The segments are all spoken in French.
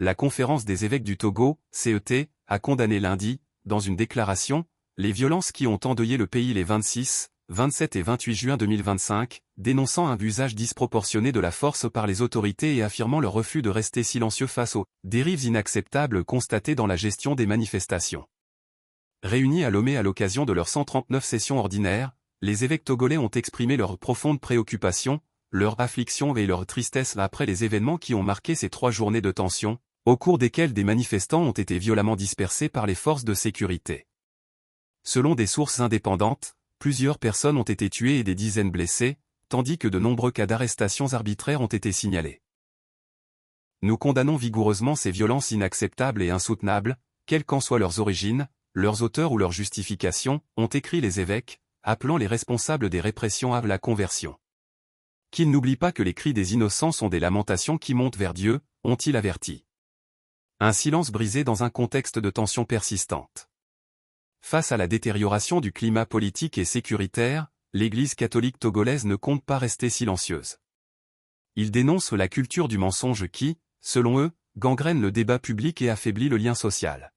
la Conférence des évêques du Togo, CET, a condamné lundi, dans une déclaration, les violences qui ont endeuillé le pays les 26, 27 et 28 juin 2025, dénonçant un usage disproportionné de la force par les autorités et affirmant leur refus de rester silencieux face aux dérives inacceptables constatées dans la gestion des manifestations. Réunis à Lomé à l'occasion de leur 139 session ordinaire, les évêques togolais ont exprimé leur profonde préoccupation, leur affliction et leur tristesse après les événements qui ont marqué ces 3 journées de tension, au cours desquelles des manifestants ont été violemment dispersés par les forces de sécurité. Selon des sources indépendantes, plusieurs personnes ont été tuées et des dizaines blessées, tandis que de nombreux cas d'arrestations arbitraires ont été signalés. Nous condamnons vigoureusement ces violences inacceptables et insoutenables, quelles qu'en soient leurs origines, leurs auteurs ou leurs justifications, ont écrit les évêques, appelant les responsables des répressions à la conversion. Qu'ils n'oublient pas que les cris des innocents sont des lamentations qui montent vers Dieu, ont-ils averti. Un silence brisé dans un contexte de tension persistante. Face à la détérioration du climat politique et sécuritaire, l'Église catholique togolaise ne compte pas rester silencieuse. Ils dénoncent la culture du mensonge qui, selon eux, gangrène le débat public et affaiblit le lien social.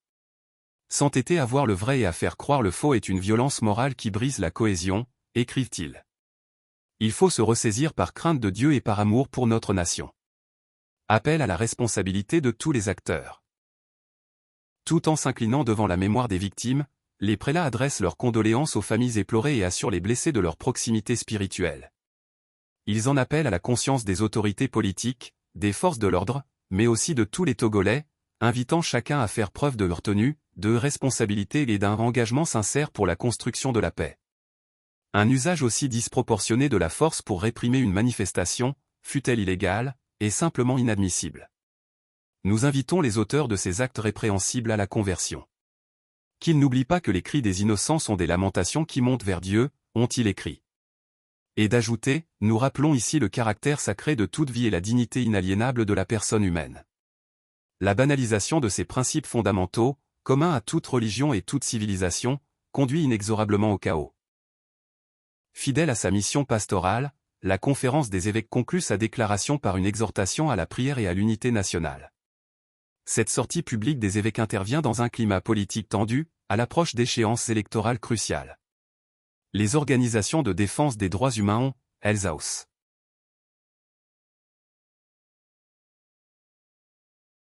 S'entêter à voir le vrai et à faire croire le faux est une violence morale qui brise la cohésion, écrivent-ils. Il faut se ressaisir par crainte de Dieu et par amour pour notre nation. Appel à la responsabilité de tous les acteurs. Tout en s'inclinant devant la mémoire des victimes, les prélats adressent leurs condoléances aux familles éplorées et assurent les blessés de leur proximité spirituelle. Ils en appellent à la conscience des autorités politiques, des forces de l'ordre, mais aussi de tous les Togolais, invitant chacun à faire preuve de retenue, de responsabilité et d'un engagement sincère pour la construction de la paix. Un usage aussi disproportionné de la force pour réprimer une manifestation, fût-elle illégale, est simplement inadmissible. Nous invitons les auteurs de ces actes répréhensibles à la conversion. Qu'ils n'oublient pas que les cris des innocents sont des lamentations qui montent vers Dieu, ont-ils écrit. Et d'ajouter, nous rappelons ici le caractère sacré de toute vie et la dignité inaliénable de la personne humaine. La banalisation de ces principes fondamentaux, communs à toute religion et toute civilisation, conduit inexorablement au chaos. Fidèle à sa mission pastorale, la Conférence des évêques conclut sa déclaration par une exhortation à la prière et à l'unité nationale. Cette sortie publique des évêques intervient dans un climat politique tendu, à l'approche d'échéances électorales cruciales. Les organisations de défense des droits humains ont, elles aussi,